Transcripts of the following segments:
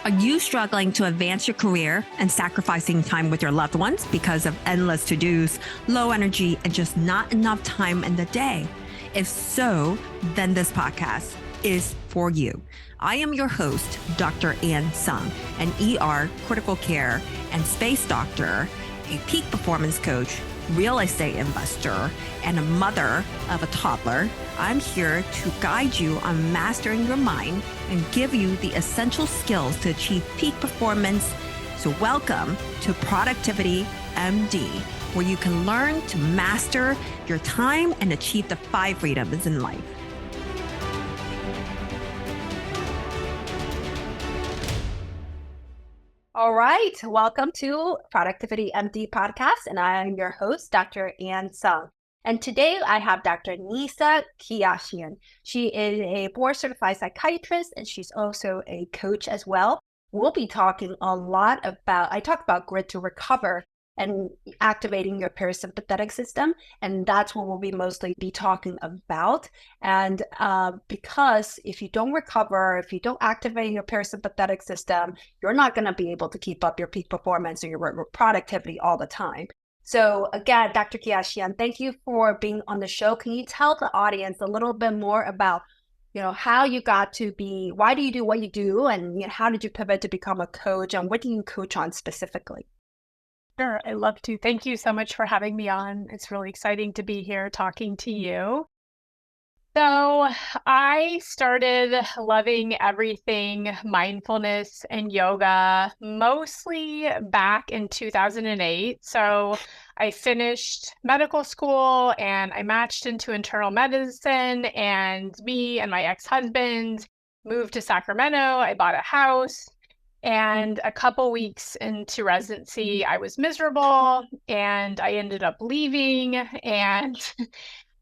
Are you struggling to advance your career and sacrificing time with your loved ones because of endless to-dos, low energy, and just not enough time in the day? If so, then this podcast is for you. I am your host, Dr. Ann Sung, an ER, critical care, and space doctor, a peak performance coach, real estate investor, and a mother of a toddler. I'm here to guide you on mastering your mind and give you the essential skills to achieve peak performance. So welcome to Productivity MD, where you can learn to master your time and achieve the 5 freedoms in life. All right, welcome to Productivity MD podcast, and I am your host, Dr. Ann Sung. And today I have Dr. Nissa Keyashian. She is a board-certified psychiatrist, and she's also a coach as well. We'll be talking a lot about, I talk about grit to recover and activating your parasympathetic system, and that's what we'll be mostly be talking about. And because if you don't recover, if you don't activate your parasympathetic system, you're not going to be able to keep up your peak performance or your productivity all the time. So again, Dr. Keyashian, thank you for being on the show. Can you tell the audience a little bit more about, how you got to be, why do you do what you do, and how did you pivot to become a coach, and what do you coach on specifically? Sure, I'd love to. Thank you so much for having me on. It's really exciting to be here talking to you. So I started loving everything mindfulness and yoga, mostly back in 2008. So I finished medical school and I matched into internal medicine, and me and my ex-husband moved to Sacramento. I bought a house. And a couple weeks into residency, I was miserable and I ended up leaving, and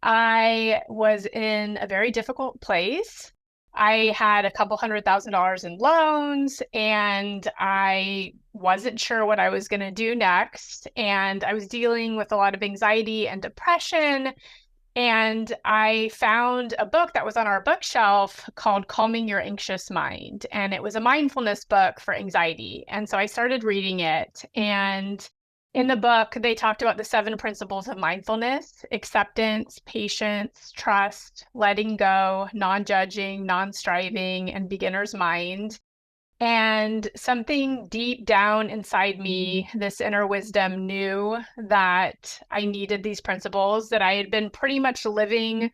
I was in a very difficult place. I had a couple $100,000 in loans, and I wasn't sure what I was going to do next. And I was dealing with a lot of anxiety and depression. And I found a book that was on our bookshelf called Calming Your Anxious Mind. And it was a mindfulness book for anxiety. And so I started reading it. And in the book, they talked about the 7 principles of mindfulness: acceptance, patience, trust, letting go, non-judging, non-striving, and beginner's mind. And something deep down inside me, this inner wisdom, knew that I needed these principles, that I had been pretty much living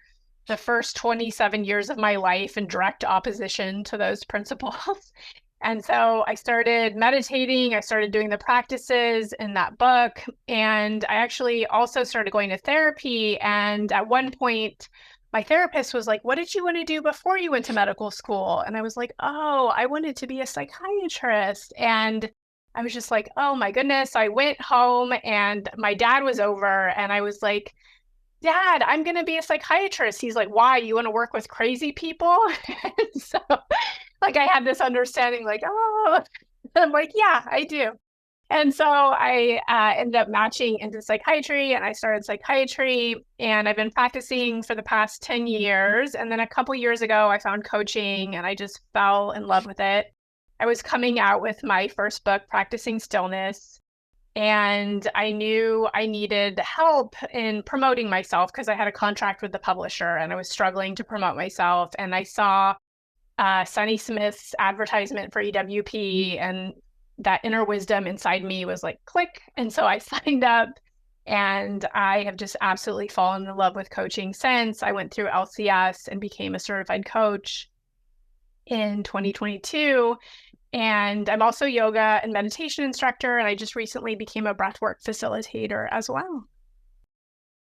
the first 27 years of my life in direct opposition to those principles. And so I started meditating, I started doing the practices in that book, and I actually also started going to therapy. And at one point, my therapist was like, "What did you want to do before you went to medical school?" And I was like, "Oh, I wanted to be a psychiatrist." And I was just like, oh my goodness. I went home and my dad was over, and I was like, "Dad, I'm going to be a psychiatrist." He's like, "Why? You want to work with crazy people?" And so I had this understanding oh, I'm like, "Yeah, I do." And so I ended up matching into psychiatry, and I started psychiatry, and I've been practicing for the past 10 years. And then a couple years ago, I found coaching, and I just fell in love with it. I was coming out with my first book, Practicing Stillness, and I knew I needed help in promoting myself because I had a contract with the publisher, and I was struggling to promote myself. And I saw Sunny Smith's advertisement for EWP, and that inner wisdom inside me was like, click. And so I signed up, and I have just absolutely fallen in love with coaching since. I went through LCS and became a certified coach in 2022. And I'm also yoga and meditation instructor, and I just recently became a breathwork facilitator as well.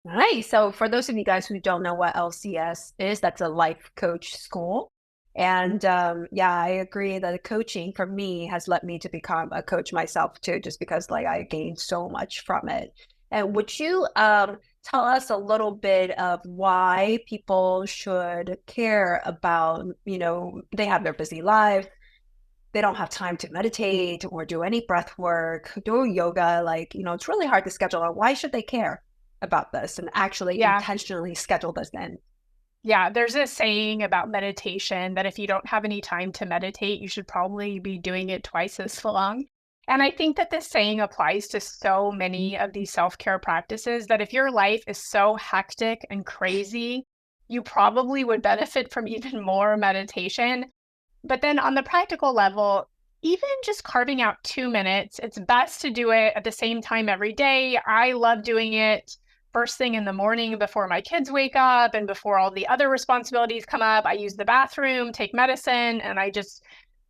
Nice. So for those of you guys who don't know what LCS is, that's a life coach school. And I agree that the coaching for me has led me to become a coach myself too, just because I gained so much from it. And would you tell us a little bit of why people should care about, they have their busy life, they don't have time to meditate or do any breath work, do yoga, it's really hard to schedule. Why should they care about this and actually intentionally schedule this in? Yeah, there's a saying about meditation that if you don't have any time to meditate, you should probably be doing it twice as long. And I think that this saying applies to so many of these self-care practices that if your life is so hectic and crazy, you probably would benefit from even more meditation. But then on the practical level, even just carving out 2 minutes, it's best to do it at the same time every day. I love doing it first thing in the morning before my kids wake up and before all the other responsibilities come up. I use the bathroom, take medicine, and I just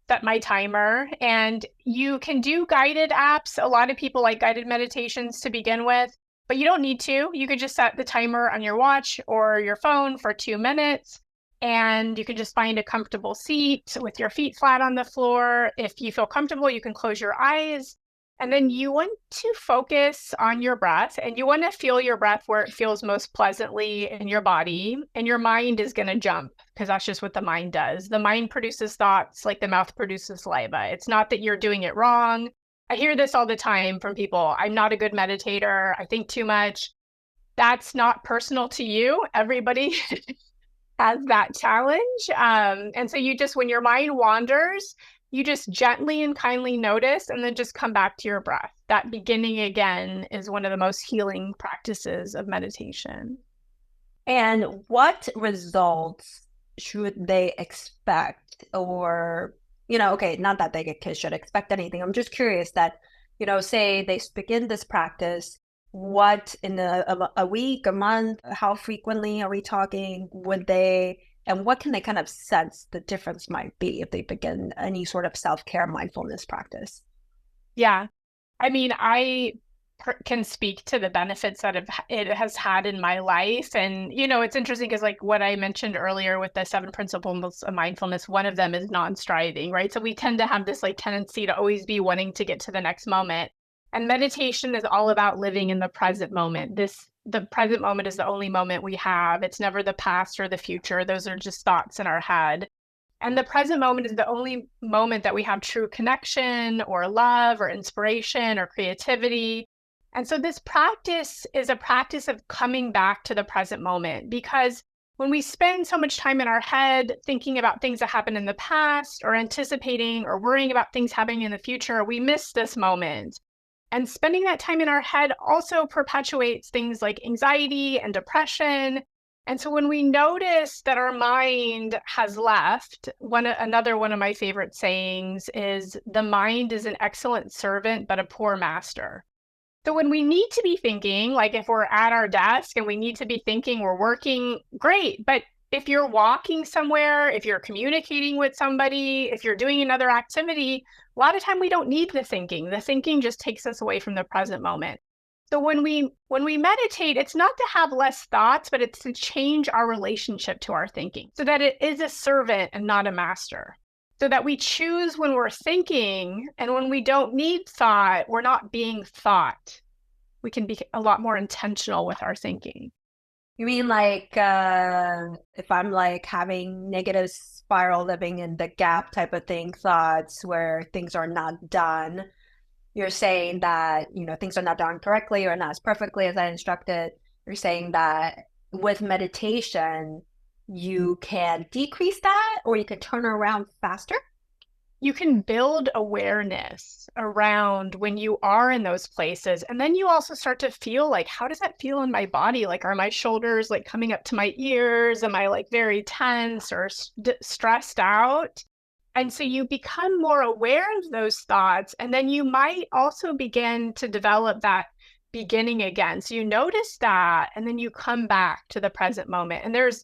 set my timer. And you can do guided apps. A lot of people like guided meditations to begin with, but you don't need to. You could just set the timer on your watch or your phone for 2 minutes. And you can just find a comfortable seat with your feet flat on the floor. If you feel comfortable, you can close your eyes. And then you want to focus on your breath and you want to feel your breath where it feels most pleasantly in your body. And your mind is going to jump because that's just what the mind does. The mind produces thoughts like the mouth produces saliva. It's not that you're doing it wrong. I hear this all the time from people. I'm not a good meditator. I think too much. That's not personal to you. Everybody has that challenge. And so you just, when your mind wanders, you just gently and kindly notice and then just come back to your breath. That beginning again is one of the most healing practices of meditation. And what results should they expect? Or, okay, not that they should expect anything. I'm just curious that, say they begin this practice, what in a week, a month, how frequently are we talking? And what can they kind of sense the difference might be if they begin any sort of self-care mindfulness practice? Yeah. I mean, I can speak to the benefits that it has had in my life. And, it's interesting because like what I mentioned earlier with the 7 principles of mindfulness, one of them is non-striving, right? So we tend to have this like tendency to always be wanting to get to the next moment. And meditation is all about living in the present moment. The present moment is the only moment we have. It's never the past or the future. Those are just thoughts in our head. And the present moment is the only moment that we have true connection or love or inspiration or creativity. And so this practice is a practice of coming back to the present moment, because when we spend so much time in our head thinking about things that happened in the past or anticipating or worrying about things happening in the future, we miss this moment. And spending that time in our head also perpetuates things like anxiety and depression. And so when we notice that our mind has left, another one of my favorite sayings is, the mind is an excellent servant, but a poor master. So when we need to be thinking, like if we're at our desk and we need to be thinking, we're working, great. But if you're walking somewhere, if you're communicating with somebody, if you're doing another activity, a lot of time we don't need the thinking. The thinking just takes us away from the present moment. So when we meditate, it's not to have less thoughts, but it's to change our relationship to our thinking so that it is a servant and not a master. So that we choose when we're thinking, and when we don't need thought, we're not being thought. We can be a lot more intentional with our thinking. You mean like if I'm like having negative spiral living in the gap type of thing, thoughts where things are not done, you're saying that, things are not done correctly or not as perfectly as I instructed. You're saying that with meditation, you can decrease that or you can turn around faster? You can build awareness around when you are in those places. And then you also start to feel like, how does that feel in my body? Like, are my shoulders like coming up to my ears? Am I like very tense or stressed out? And so you become more aware of those thoughts. And then you might also begin to develop that beginning again. So you notice that, and then you come back to the present moment. And there's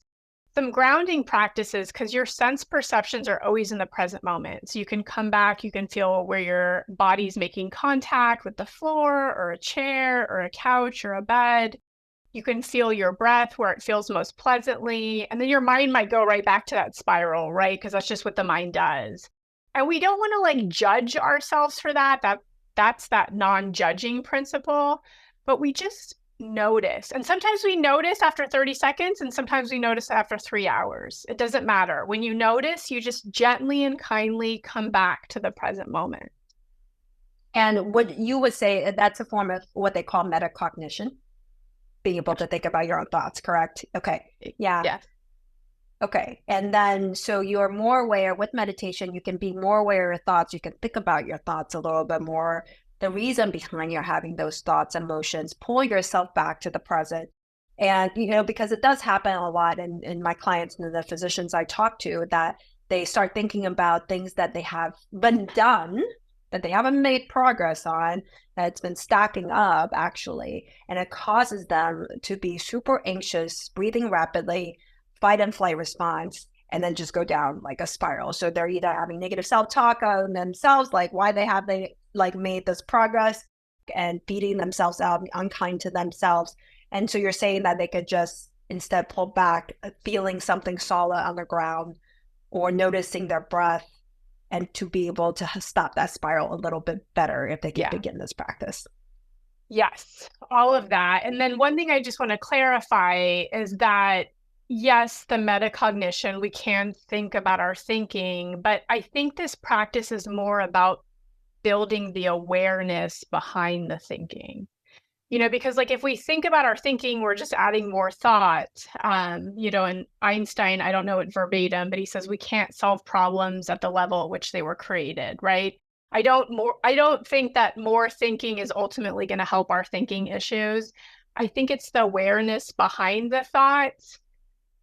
some grounding practices because your sense perceptions are always in the present moment. So you can come back, you can feel where your body's making contact with the floor or a chair or a couch or a bed. You can feel your breath where it feels most pleasantly. And then your mind might go right back to that spiral, right? Because that's just what the mind does. And we don't want to like judge ourselves for that. That's that non-judging principle. But we just notice. And sometimes we notice after 30 seconds and sometimes we notice after 3 hours. It doesn't matter. When you notice, you just gently and kindly come back to the present moment. And what you would say that's a form of what they call metacognition, being able to think about your own thoughts, correct? Okay. Yeah. Yeah. Okay. And then, so you're more aware with meditation, you can be more aware of your thoughts. You can think about your thoughts a little bit more, the reason behind you're having those thoughts, emotions, pull yourself back to the present. And, because it does happen a lot in my clients and the physicians I talk to, that they start thinking about things that they have been done, that they haven't made progress on, that's been stacking up actually. And it causes them to be super anxious, breathing rapidly, fight and flight response, and then just go down like a spiral. So they're either having negative self-talk on themselves, like why they like made this progress, and beating themselves out, unkind to themselves. And so you're saying that they could just instead pull back, feeling something solid on the ground or noticing their breath, and to be able to stop that spiral a little bit better if they can begin this practice. Yes, all of that. And then one thing I just want to clarify is that yes, the metacognition, we can think about our thinking, but I think this practice is more about building the awareness behind the thinking. Because like if we think about our thinking, we're just adding more thought. And Einstein, I don't know it verbatim, but he says we can't solve problems at the level at which they were created, right? I don't think that more thinking is ultimately going to help our thinking issues. I think it's the awareness behind the thoughts.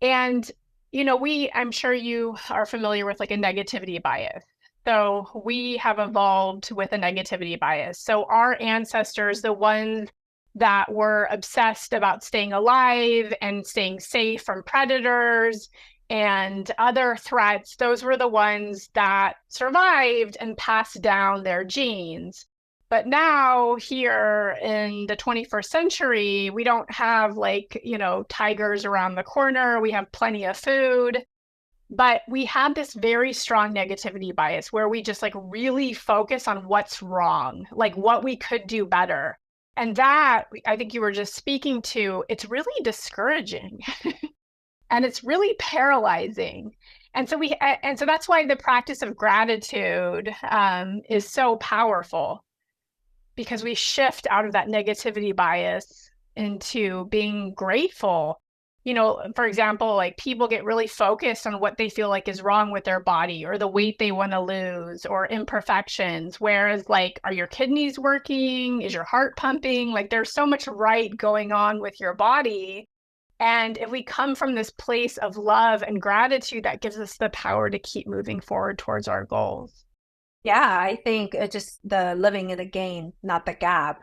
And, I'm sure you are familiar with like a negativity bias. So we have evolved with a negativity bias. So our ancestors, the ones that were obsessed about staying alive and staying safe from predators and other threats, those were the ones that survived and passed down their genes. But now, here in the 21st century, we don't have tigers around the corner. We have plenty of food. But we have this very strong negativity bias where we just really focus on what's wrong, like what we could do better. And that, I think you were just speaking to, it's really discouraging and it's really paralyzing. And so that's why the practice of gratitude is so powerful, because we shift out of that negativity bias into being grateful. For example, like people get really focused on what they feel like is wrong with their body or the weight they want to lose or imperfections. Whereas are your kidneys working? Is your heart pumping? Like there's so much right going on with your body. And if we come from this place of love and gratitude, that gives us the power to keep moving forward towards our goals. Yeah, I think it's just the living in the gain, not the gap.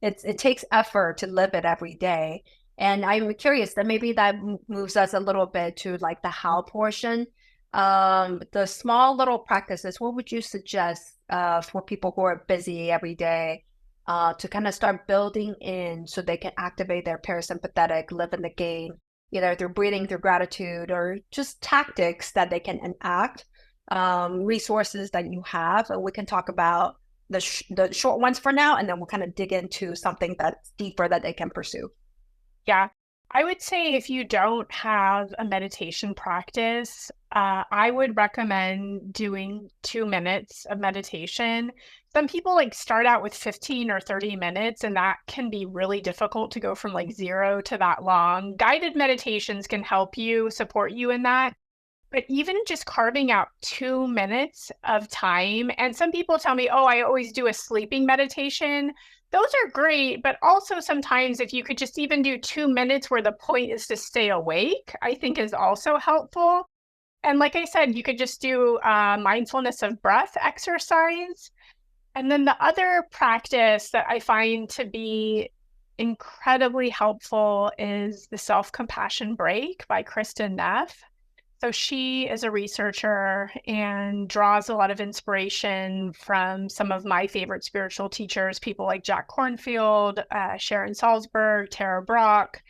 It takes effort to live it every day. And I'm curious that maybe that moves us a little bit to like the how portion. The small little practices, what would you suggest for people who are busy every day to kind of start building in so they can activate their parasympathetic, live in the gain, either through breathing, through gratitude, or just tactics that they can enact, resources that you have. We can talk about the short ones for now, and then we'll kind of dig into something that's deeper that they can pursue. Yeah. I would say if you don't have a meditation practice, I would recommend doing 2 minutes of meditation. Some people start out with 15 or 30 minutes, and that can be really difficult to go from 0 to that long. Guided meditations can help you, support you in that. But even just carving out 2 minutes of time, and some people tell me, oh, I always do a sleeping meditation. Those are great, but also sometimes if you could just even do 2 minutes where the point is to stay awake, I think is also helpful. And like I said, you could just do mindfulness of breath exercise. And then the other practice that I find to be incredibly helpful is the Self-Compassion Break by Kristin Neff. So she is a researcher and draws a lot of inspiration from some of my favorite spiritual teachers, people like Jack Kornfield, Sharon Salzberg, Tara Brach.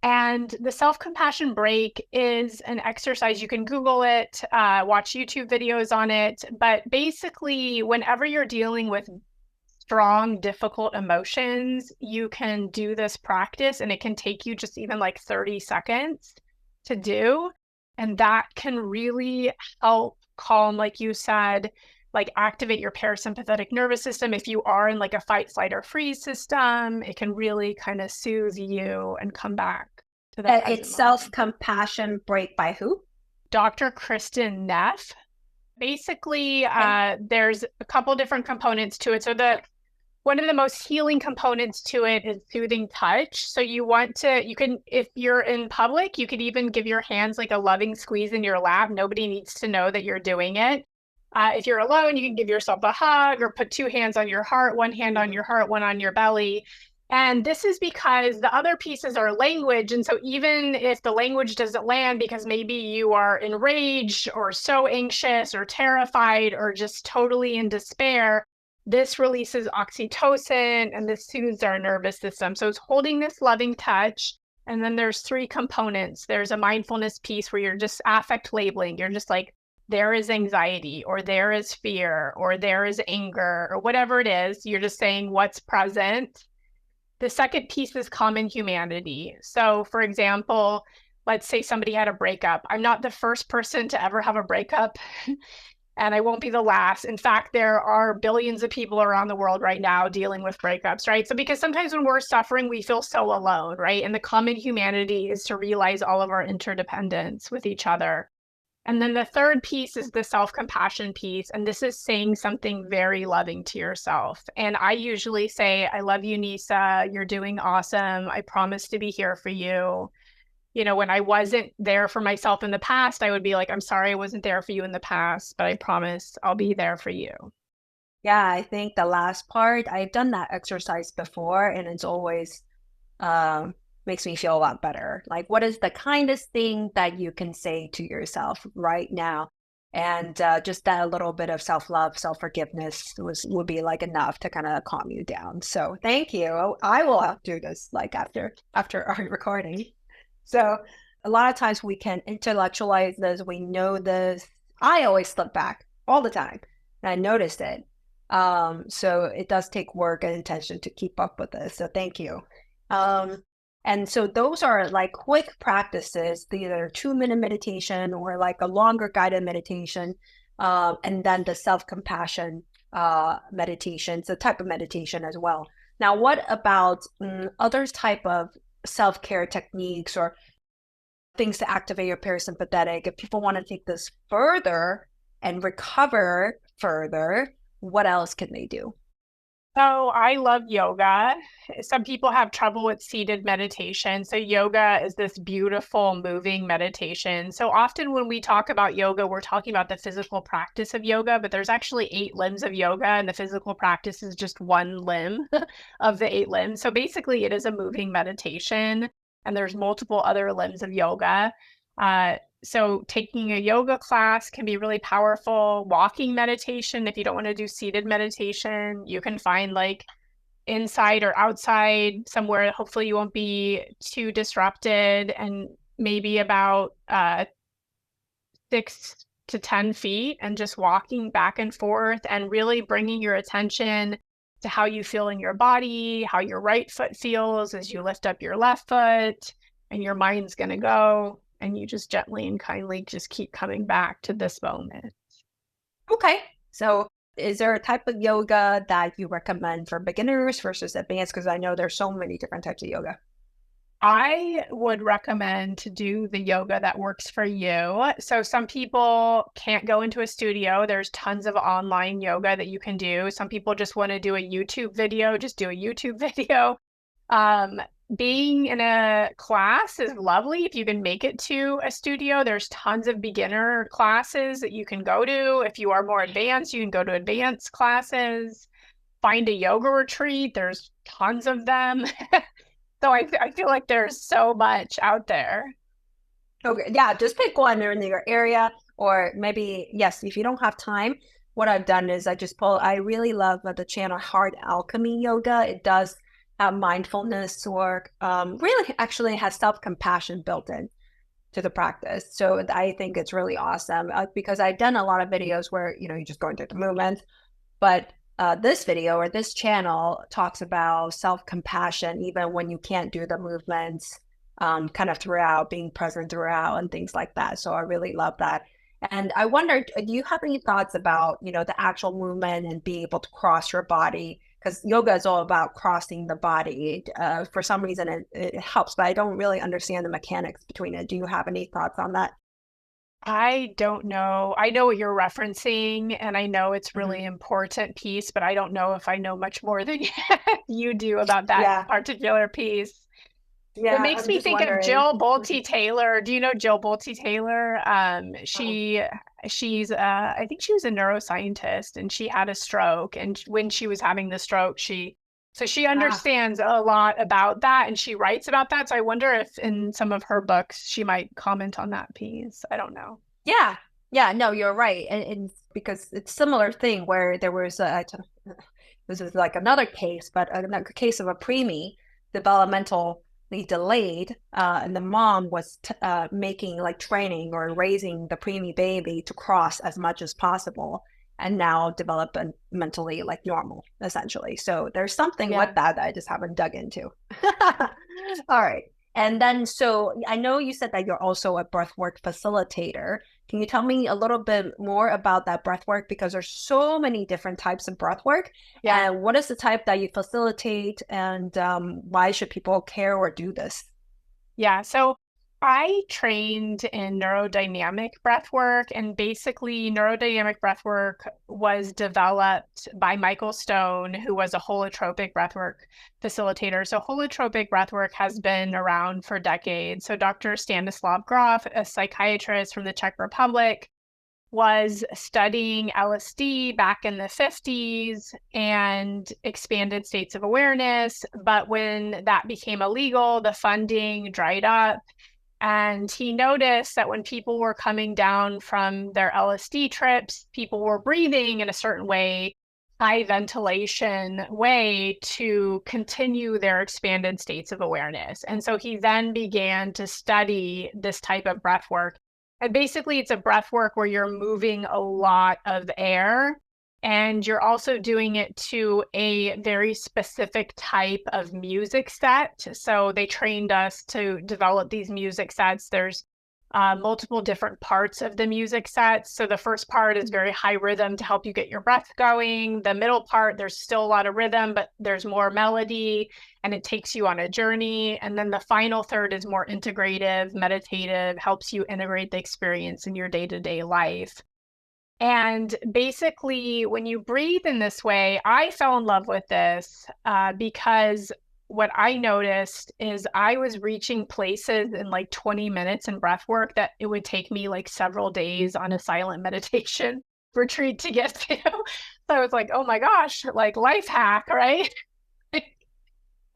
And the Self-Compassion Break is an exercise. You can Google it, watch YouTube videos on it. But basically, whenever you're dealing with strong, difficult emotions, you can do this practice, and it can take you just even 30 seconds to do. And that can really help calm, like you said, activate your parasympathetic nervous system. If you are in a fight, flight, or freeze system, it can really kind of soothe you and come back to the present It's moment. Self-Compassion Break by who? Dr. Kristen Neff. Basically, there's a couple different components to it. So one of the most healing components to it is soothing touch. So you can, if you're in public, you could even give your hands like a loving squeeze in your lap. Nobody needs to know that you're doing it. If you're alone, you can give yourself a hug or put two hands on your heart, one hand on your heart, one on your belly. And this is because the other pieces are language. And so even if the language doesn't land because maybe you are enraged or so anxious or terrified or just totally in despair, this releases oxytocin and this soothes our nervous system. So it's holding this loving touch. And then there's three components. There's a mindfulness piece where you're just affect labeling. You're just like, there is anxiety or there is fear or there is anger or whatever it is. You're just saying what's present. The second piece is common humanity. So for example, let's say somebody had a breakup. I'm not the first person to ever have a breakup. And I won't be the last. In fact, there are billions of people around the world right now dealing with breakups, right? So because sometimes when we're suffering, we feel so alone, right? And the common humanity is to realize all of our interdependence with each other. And then the third piece is the self-compassion piece. And this is saying something very loving to yourself. And I usually say, I love you, Nissa. You're doing awesome. I promise to be here for you. You know, when I wasn't there for myself in the past, I would be like, I'm sorry I wasn't there for you in the past, but I promise I'll be there for you. Yeah, I think the last part, I've done that exercise before, and it's always makes me feel a lot better. Like, what is the kindest thing that you can say to yourself right now? And just that little bit of self-love, self-forgiveness would be like enough to kind of calm you down. So thank you. I will do this like after our recording. So a lot of times we can intellectualize this. We know this. I always slip back all the time, and I noticed it. So it does take work and intention to keep up with this. So thank you. And so those are like quick practices, either 2-minute meditation or like a longer guided meditation. And then the self-compassion meditation, it's a type of meditation as well. Now, what about other type of self-care techniques or things to activate your parasympathetic? If people want to take this further and recover further, what else can they do? So I love yoga. Some people have trouble with seated meditation. So yoga is this beautiful moving meditation. So often when we talk about yoga, we're talking about the physical practice of yoga, but there's actually 8 limbs of yoga, and the physical practice is just one limb of the 8 limbs. So basically it is a moving meditation, and there's multiple other limbs of yoga. So taking a yoga class can be really powerful. Walking meditation, if you don't want to do seated meditation, you can find like inside or outside somewhere. Hopefully you won't be too disrupted, and maybe about 6 to 10 feet, and just walking back and forth and really bringing your attention to how you feel in your body, how your right foot feels as you lift up your left foot, and your mind's going to go. And you just gently and kindly just keep coming back to this moment. Okay. So is there a type of yoga that you recommend for beginners versus advanced? Because I know there's so many different types of yoga. I would recommend to do the yoga that works for you. So some people can't go into a studio. There's tons of online yoga that you can do. Some people just want to do a YouTube video, just do a YouTube video. Being in a class is lovely if you can make it to a studio. There's tons of beginner classes that you can go to. If you are more advanced, you can go to advanced classes. Find a yoga retreat. There's tons of them. So I feel like there's so much out there. Okay, yeah, just pick one in your area, or maybe, yes, if you don't have time, what I've done is I really love the channel Heart Alchemy Yoga. It does mindfulness work, really actually has self-compassion built in to the practice. So I think it's really awesome because I've done a lot of videos where, you're just going through the movement, but this video or this channel talks about self-compassion, even when you can't do the movements kind of throughout, being present throughout and things like that. So I really love that. And I wondered, do you have any thoughts about, the actual movement and being able to cross your body because yoga is all about crossing the body. For some reason, it helps, but I don't really understand the mechanics between it. Do you have any thoughts on that? I don't know. I know what you're referencing, and I know it's Mhm. really important piece, but I don't know if I know much more than you do about that Yeah, particular piece. It yeah, makes I'm me just think of wondering. Jill Mhm. Bolte Taylor. Do you know Jill Bolte Taylor? Oh, She's I think she was a neuroscientist, and she had a stroke. And when she was having the stroke, she ah, understands a lot about that, and she writes about that. So I wonder if in some of her books she might comment on that piece. I don't know. yeah, yeah. No, you're right, and because it's similar thing where there was this is like another case, but another case of a preemie developmentally delayed, and the mom was making like training or raising the preemie baby to cross as much as possible, and now developmentally like normal, essentially. So there's something with Yeah. that I just haven't dug into. All right. And then, so I know you said that you're also a breathwork facilitator. Can you tell me a little bit more about that breathwork? Because there's so many different types of breathwork. Yeah. And what is the type that you facilitate, and why should people care or do this? Yeah. So I trained in neurodynamic breath work, and basically, neurodynamic breath work was developed by Michael Stone, who was a holotropic breathwork facilitator. So, holotropic breathwork has been around for decades. So, Dr. Stanislav Grof, a psychiatrist from the Czech Republic, was studying LSD back in the 50s and expanded states of awareness. But when that became illegal, the funding dried up. And he noticed that when people were coming down from their LSD trips, people were breathing in a certain way, high ventilation way to continue their expanded states of awareness. And so he then began to study this type of breath work. And basically, it's a breath work where you're moving a lot of air, and you're also doing it to a very specific type of music set. So they trained us to develop these music sets. There's multiple different parts of the music set. So the first part is very high rhythm to help you get your breath going. The middle part, there's still a lot of rhythm, but there's more melody and it takes you on a journey. And then the final third is more integrative, meditative, helps you integrate the experience in your day-to-day life. And basically, when you breathe in this way, I fell in love with this because what I noticed is I was reaching places in like 20 minutes in breath work that it would take me like several days on a silent meditation retreat to get to. So I was like, oh my gosh, like life hack, right?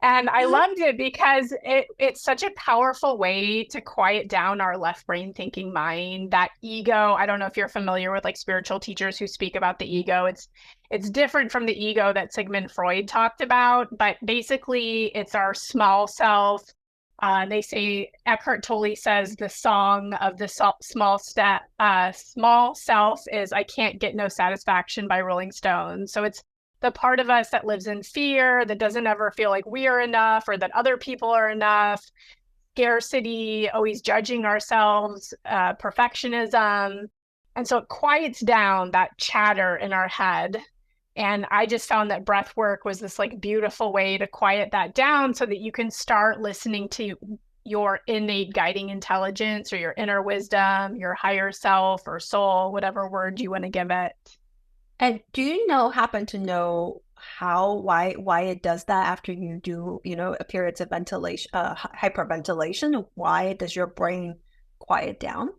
And I loved it because it's such a powerful way to quiet down our left brain thinking mind, that ego. I don't know if you're familiar with like spiritual teachers who speak about the ego. It's different from the ego that Sigmund Freud talked about, but basically it's our small self. They say Eckhart Tolle says the song of the small self is "I Can't Get No Satisfaction" by Rolling Stones. So it's the part of us that lives in fear, that doesn't ever feel like we are enough or that other people are enough, scarcity, always judging ourselves, perfectionism. And so it quiets down that chatter in our head. And I just found that breath work was this like beautiful way to quiet that down so that you can start listening to your innate guiding intelligence or your inner wisdom, your higher self or soul, whatever word you want to give it. And do you happen to know why it does that after you do, periods of ventilation, hyperventilation? Why does your brain quiet down?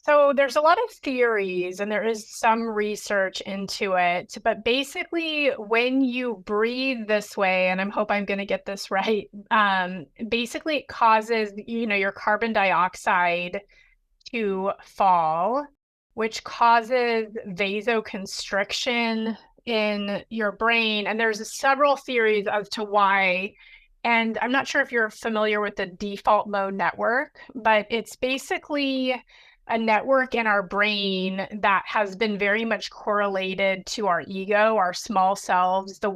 So there's a lot of theories and there is some research into it, but basically when you breathe this way, and I hope I'm going to get this right, basically it causes, your carbon dioxide to fall, which causes vasoconstriction in your brain. And there's several theories as to why. And I'm not sure if you're familiar with the default mode network, but it's basically a network in our brain that has been very much correlated to our ego, our small selves. So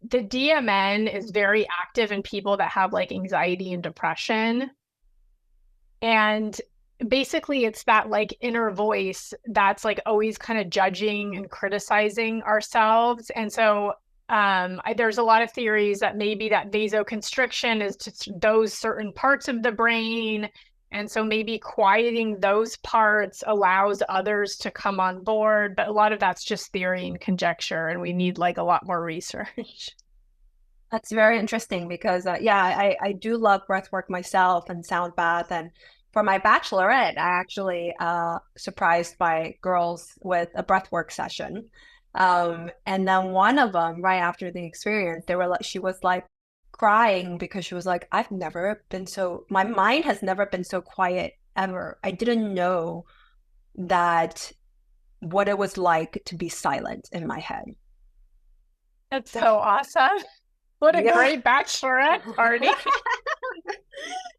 the DMN is very active in people that have like anxiety and depression. And basically, it's that like inner voice that's like always kind of judging and criticizing ourselves. And so There's a lot of theories that maybe that vasoconstriction is to those certain parts of the brain. And so maybe quieting those parts allows others to come on board. But a lot of that's just theory and conjecture, and we need like a lot more research. That's very interesting because, I do love breath work myself and sound bath. And for my bachelorette, I actually surprised my girls with a breath work session. And then one of them, right after the experience, she was like crying because she was like, my mind has never been so quiet ever. I didn't know that what it was like to be silent in my head. That's so awesome. What a Yeah. great bachelorette party.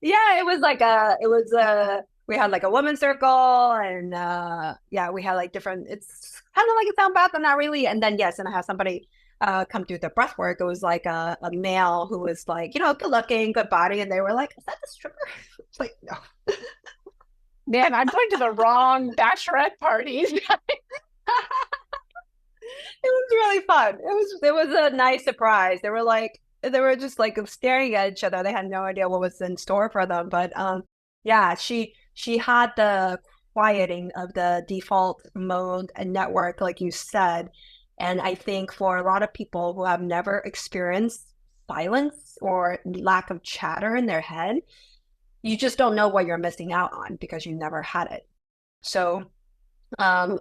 Yeah, we had like a women's circle and we had like different, it's kind of like a sound bath, but not really. And then yes, and I had somebody come through the breath work. It was like a male who was like, good looking, good body, and they were like, "Is that the stripper?" It's like, no. Man, I'm going to the wrong bachelorette parties. It was really fun. It was a nice surprise. They were just like staring at each other. They had no idea what was in store for them. But yeah, she had the quieting of the default mode and network, like you said. And I think for a lot of people who have never experienced silence or lack of chatter in their head, you just don't know what you're missing out on because you never had it. So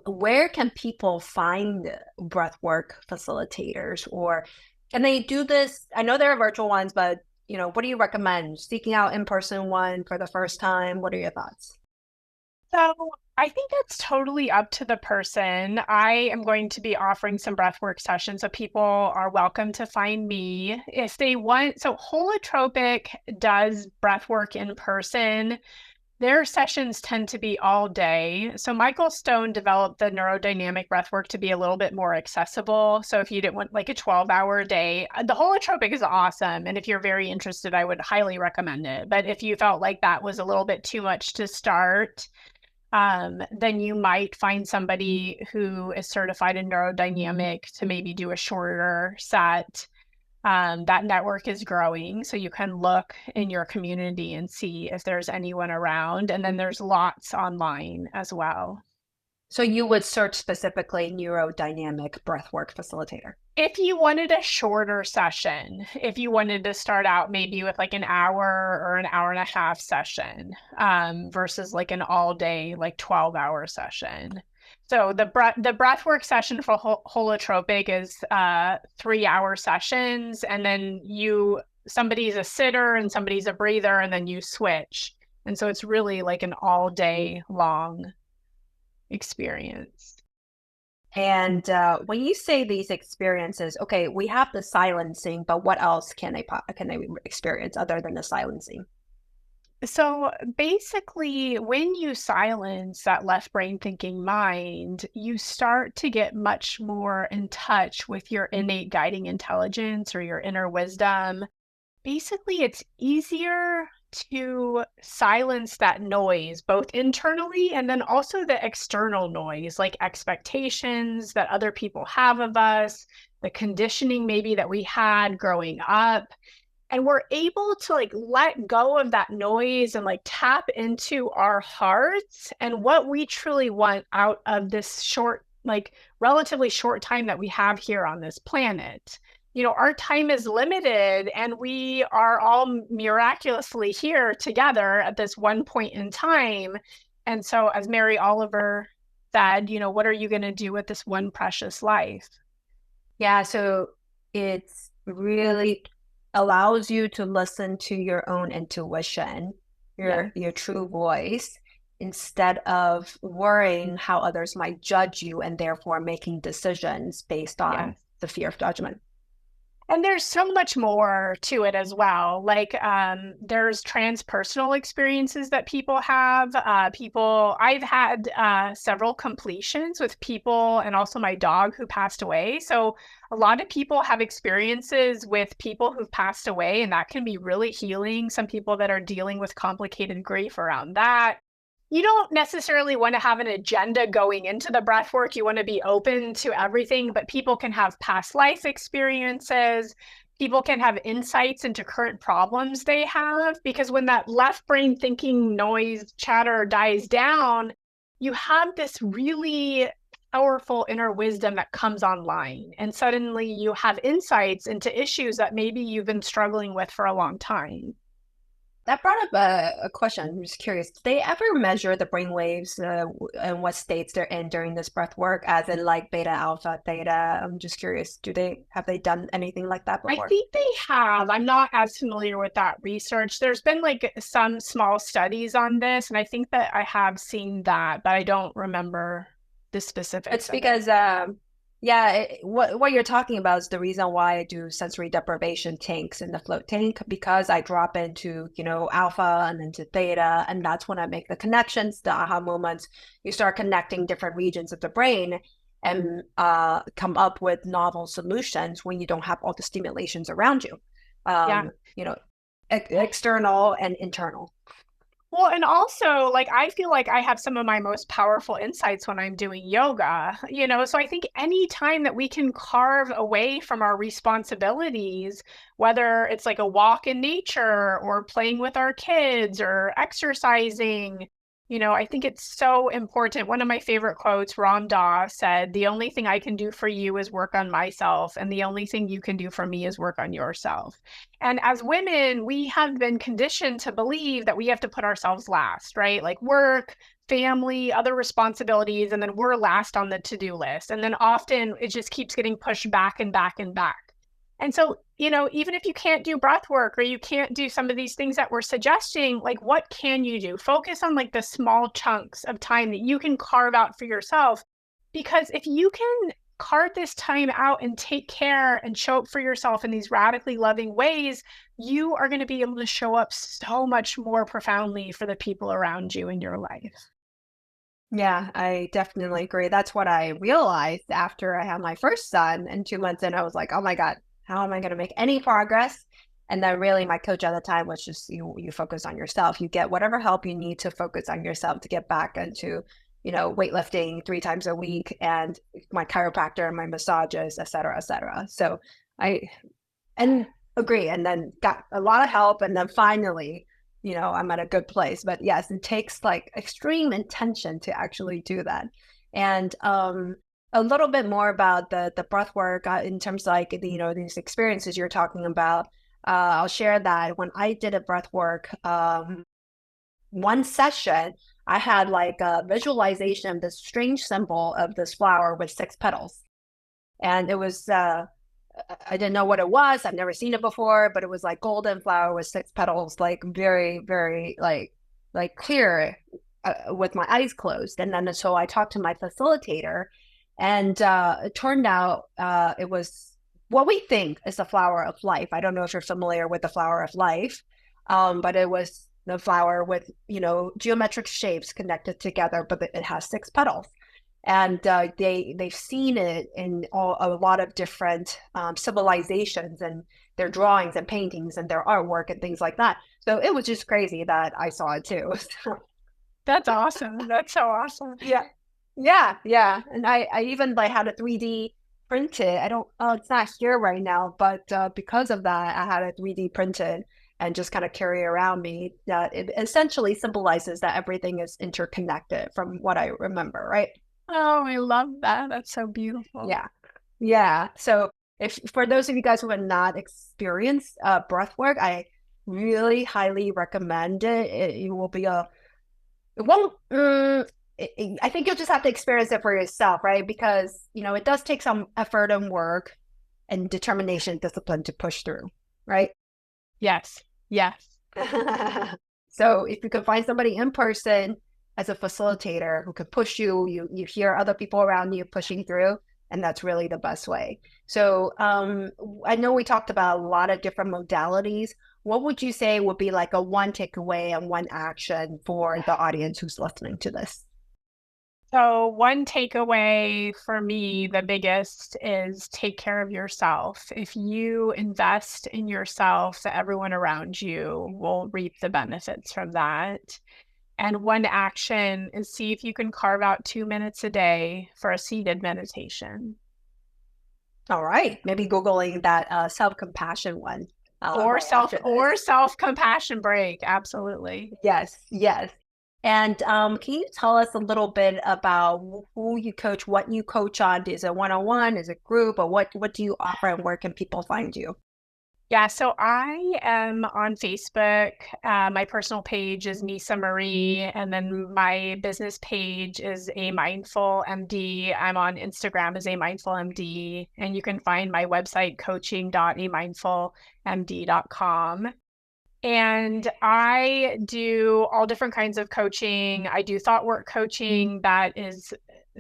where can people find breathwork facilitators, or can they do this? I know there are virtual ones, but what do you recommend? Seeking out in-person one for the first time? What are your thoughts? So I think that's totally up to the person. I am going to be offering some breathwork sessions, so people are welcome to find me if they want. So Holotropic does breathwork in person. Their sessions tend to be all day. So Michael Stone developed the neurodynamic breathwork to be a little bit more accessible. So if you didn't want like a 12-hour day, the holotropic is awesome. And if you're very interested, I would highly recommend it. But if you felt like that was a little bit too much to start, then you might find somebody who is certified in neurodynamic to maybe do a shorter set. That network is growing, so you can look in your community and see if there's anyone around. And then there's lots online as well. So you would search specifically neurodynamic breathwork facilitator. If you wanted a shorter session, if you wanted to start out maybe with like an hour or an hour and a half session, versus like an all day, like 12-hour session. So the breathwork session for holotropic is 3-hour sessions, and then somebody's a sitter and somebody's a breather, and then you switch. And so it's really like an all day long experience. And when you say these experiences, okay, we have the silencing, but what else can they experience other than the silencing? So basically, when you silence that left brain thinking mind, you start to get much more in touch with your innate guiding intelligence or your inner wisdom. Basically, it's easier to silence that noise, both internally and then also the external noise, like expectations that other people have of us, the conditioning maybe that we had growing up. And we're able to like let go of that noise and like tap into our hearts and what we truly want out of this short, like relatively short time that we have here on this planet. Our time is limited and we are all miraculously here together at this one point in time. And so as Mary Oliver said, what are you going to do with this one precious life? Yeah, so it's really allows you to listen to your own intuition, your true voice, instead of worrying how others might judge you and therefore making decisions based on the fear of judgment. And there's so much more to it as well. Like there's transpersonal experiences that people have. I've had several completions with people and also my dog who passed away. So a lot of people have experiences with people who've passed away, and that can be really healing. Some people that are dealing with complicated grief around that. you don't necessarily want to have an agenda going into the breath work. You want to be open to everything, but people can have past life experiences. People can have insights into current problems they have, because when that left brain thinking noise chatter dies down, you have this really powerful inner wisdom that comes online. And suddenly you have insights into issues that maybe you've been struggling with for a long time. That brought up a question. I'm just curious. Did they ever measure the brain waves and what states they're in during this breath work, as in like beta, alpha, theta? I'm just curious. Have they done anything like that I before? think they have. I'm not as familiar with that research. There's been like some small studies on this, and I think that I have seen that, but I don't remember the It's specifics of it. because, yeah, what you're talking about is the reason why I do sensory deprivation tanks in the float tank, because I drop into, alpha and into theta, and that's when I make the connections, the aha moments. You start connecting different regions of the brain and come up with novel solutions when you don't have all the stimulations around you, Yeah. um, you know, external and internal. Well, and also, like, I feel like I have some of my most powerful insights when I'm doing yoga, So I think any time that we can carve away from our responsibilities, whether it's like a walk in nature or playing with our kids or exercising, I think it's so important. One of my favorite quotes, Ram Dass said, "The only thing I can do for you is work on myself, and the only thing you can do for me is work on yourself." And as women, we have been conditioned to believe that we have to put ourselves last, right? Like work, family, other responsibilities, and then we're last on the to-do list. And then often it just keeps getting pushed back and back and back. And so, even if you can't do breath work or you can't do some of these things that we're suggesting, like what can you do? Focus on like the small chunks of time that you can carve out for yourself. Because if you can carve this time out and take care and show up for yourself in these radically loving ways, you are going to be able to show up so much more profoundly for the people around you in your life. Yeah, I definitely agree. That's what I realized after I had my first son. And 2 months in, I was like, oh my God, how am I going to make any progress? And then really my coach at the time was just you focus on yourself. You get whatever help you need to focus on yourself to get back into, weightlifting 3 times a week and my chiropractor and my massages, et cetera, et cetera. So I and agree. And then got a lot of help. And then finally, I'm at a good place. But yes, it takes like extreme intention to actually do that. And a little bit more about the breath work in terms of like these experiences you're talking about. I'll share that when I did a breath work, one session, I had like a visualization of this strange symbol of this flower with 6 petals. And it was I didn't know what it was. I've never seen it before, but it was like golden flower with 6 petals, like very, very like clear with my eyes closed. And then so I talked to my facilitator, and it turned out it was what we think is the flower of life. I don't know if you're familiar with the flower of life, but it was the flower with geometric shapes connected together, but it has 6 petals. And they've seen it in a lot of different civilizations and their drawings and paintings and their artwork and things like that. So it was just crazy that I saw it too. That's awesome. That's so awesome. Yeah, yeah. And I even like had a 3D printed. I don't, oh, it's not here right now, but because of that, I had a 3D printed and just kind of carry around me. That it essentially symbolizes that everything is interconnected from what I remember, right? Oh, I love that. That's so beautiful. Yeah. Yeah. So if for those of you guys who have not experienced breath work, I really highly recommend it. It will be it won't, I think you'll just have to experience it for yourself, right? Because, it does take some effort and work and determination, discipline to push through, right? Yes. Yes. So if you can find somebody in person as a facilitator who could push you, you hear other people around you pushing through, and that's really the best way. So I know we talked about a lot of different modalities. What would you say would be like a one takeaway and one action for the audience who's listening to this? So, one takeaway for me, the biggest, is take care of yourself. If you invest in yourself, everyone around you will reap the benefits from that. And one action is see if you can carve out 2 minutes a day for a seated meditation. All right. Maybe Googling that self-compassion one Or right after this. self-compassion break. Absolutely. Yes, yes. And can you tell us a little bit about who you coach, what you coach on? Is it one-on-one? Is it group? Or what do you offer and where can people find you? Yeah, so I am on Facebook. My personal page is Nissa Marie, and then my business page is A Mindful MD. I'm on Instagram as A Mindful MD, and you can find my website coaching.amindfulmd.com. And I do all different kinds of coaching. I do thought work coaching that is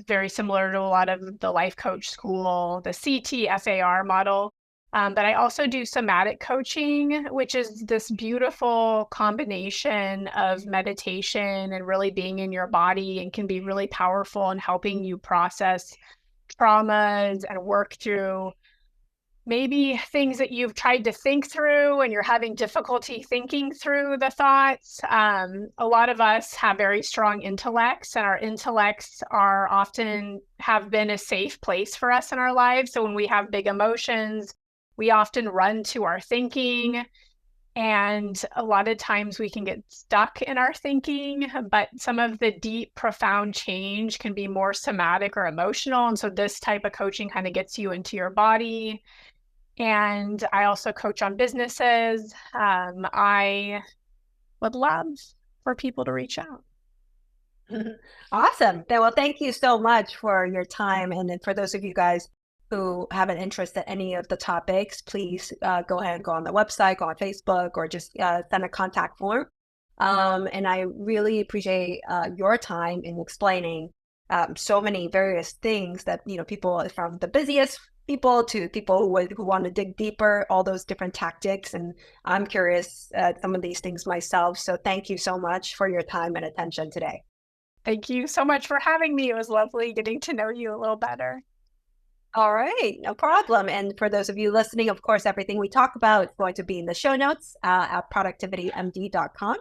very similar to a lot of the life coach school, the CTFAR model. But I also do somatic coaching, which is this beautiful combination of meditation and really being in your body, and can be really powerful in helping you process traumas and work through maybe things that you've tried to think through and you're having difficulty thinking through the thoughts. A lot of us have very strong intellects, and our intellects are often have been a safe place for us in our lives. So when we have big emotions, we often run to our thinking. And a lot of times we can get stuck in our thinking, but some of the deep, profound change can be more somatic or emotional. And so this type of coaching kind of gets you into your body. And I also coach on businesses. I would love for people to reach out. Awesome. Well, thank you so much for your time. And then for those of you guys who have an interest in any of the topics, please go ahead and go on the website, go on Facebook, or just send a contact form. And I really appreciate your time in explaining so many various things that, people from the busiest people to people who want to dig deeper, all those different tactics. And I'm curious some of these things myself. So thank you so much for your time and attention today. Thank you so much for having me. It was lovely getting to know you a little better. All right, no problem. And for those of you listening, of course, everything we talk about is going to be in the show notes at productivitymd.com.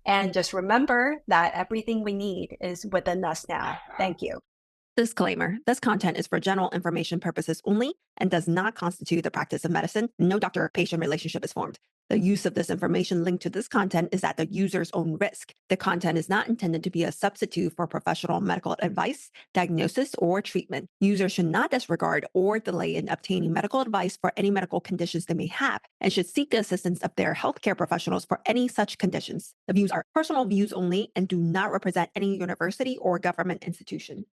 And just remember that everything we need is within us now. Thank you. Disclaimer: this content is for general information purposes only and does not constitute the practice of medicine. No doctor-patient relationship is formed. The use of this information linked to this content is at the user's own risk. The content is not intended to be a substitute for professional medical advice, diagnosis, or treatment. Users should not disregard or delay in obtaining medical advice for any medical conditions they may have, and should seek the assistance of their healthcare professionals for any such conditions. The views are personal views only and do not represent any university or government institution.